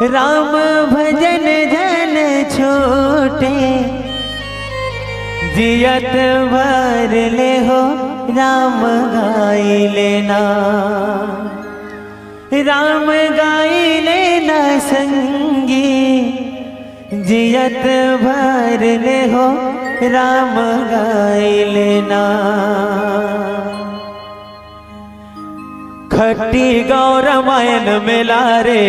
राम भजन जन छोटे जियत भर ले हो राम गाई लेना, राम गाई लेना संगी जियत भर ले हो राम गाई लेना। खट्टी गौ रामायण मिला रे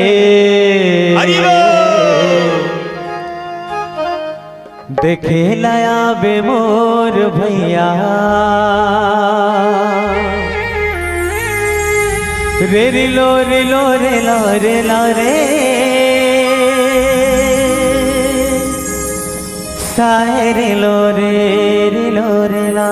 देखे लाया बे मोर भैया रे रिलो रिलो रे लो रे लो रे साए रे लो रे रिलो रे ला।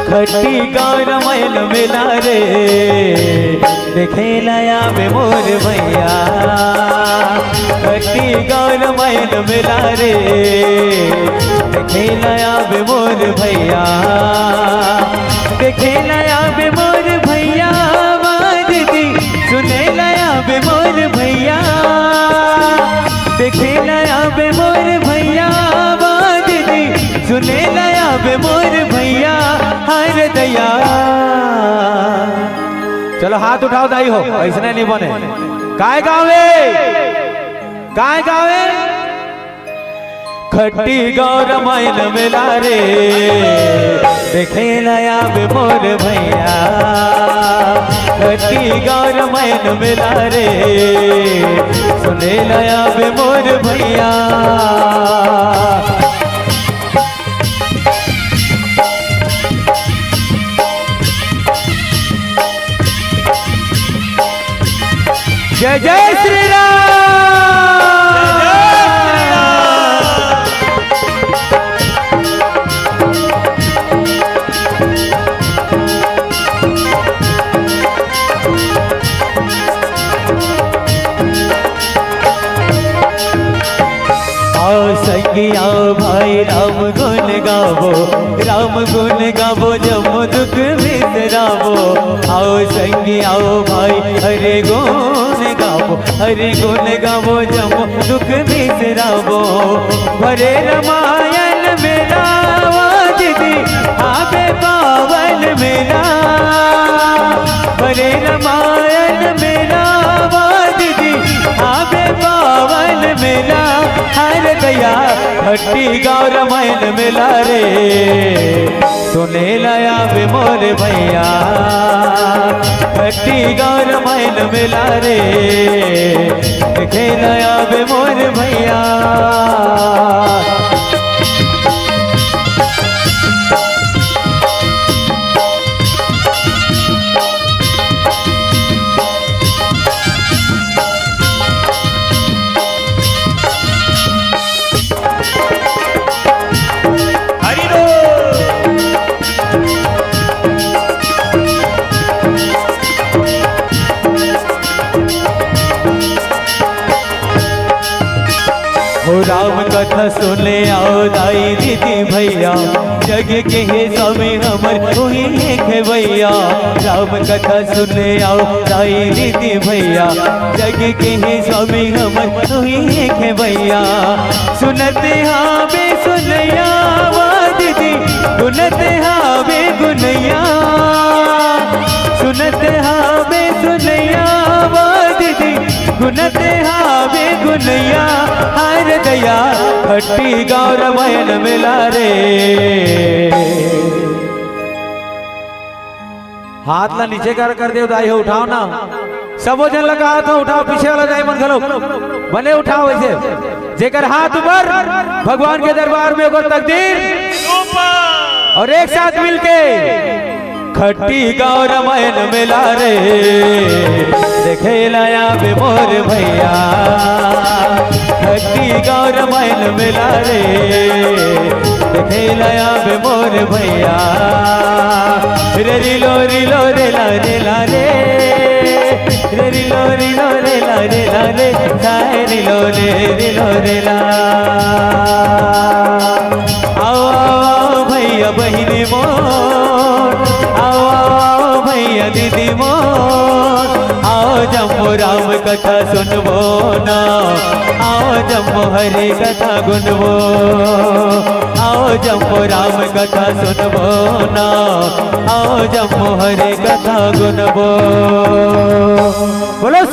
खट्टी गौ रामायण मिला रे देखे लाया बे मोर भैया, खट्टी गौ रामायण मिला रे देखे लाया बे मोर भैया, देखे लाया बे मोर भैया बात दी सुने लाया बे मोर भैया, देखे लाया बे मोर भैया बात दी सुने लाया बे मोर भैया हर दया। चलो हाथ उठाओ दाई हो ऐसे नहीं बने। काय गावे काय गावे खट्टी गौ रामायण मिला रे देखे लाया बे मोर भैया, खट्टी गौ रामायण मिला रे सुने लाया बे मोर भैया। जय जय श्री राम। आओ संगी आओ भाई राम गुण गावो, राम गुण गावो जम दुख बिसरावो। आओ संगी आओ भाई हरे गुण गावो, हरे गुण गावो जम दुख बिसरावो। भरे रामायण मेरा दीदी आबे पावन मेरा, भरे रामायण मेरा दीदी आबे पावन मेरा हर दया। खट्टी गौ रामायण मिला रे सुने लाया बे मोर भैया, खट्टी गौ रामायण मिला रे देखे लाया बे मोर भैया। राम कथा सुने आओ दाई दीदी भैया, जग के हे स्वामी हमर वही है भैया। राम कथा सुने आओ दाई दीदी भैया, जग के हे स्वामी हमर वही है भैया। सुनते हाँ बे सुनैया दीदी गुनते हाँ बे गुनैया, सुनते हाँ बे सुनैया दीदी गुनते हाँ बे गुनैया हर दया। खट्टी गौ रामायण मिला रे। हाथ ला नीचे कर दे दाई हो उठाओ ना, सबो जन लगा हाथ उठाओ, पीछे वाला जाए मन घलो बने उठाओ ऐसे जेकर हाथ ऊपर भगवान के दरबार में एगो तकदीर और एक साथ मिलके खट्टी गाँव रामायण मेला रे देखे लाया बे मोर भैया खट्टी गाँव रामायण मेला रे देखे लाया बे मोर भैया रे रिलो रिलो रे ला रे ला रे रे रिलो रिलो रे ला रे ला रे साए रिलो रे ला आओ आओ भैया बहिनी मोर आओ आओ भैया दीदी मोर आओ जम्मू राम कथा सुनबो ना आओ जम्मू हरि कथा गुनबो आओ जम्मू राम कथा सुनबो ना आओ जम्मू हरि कथा गुनबो बोलो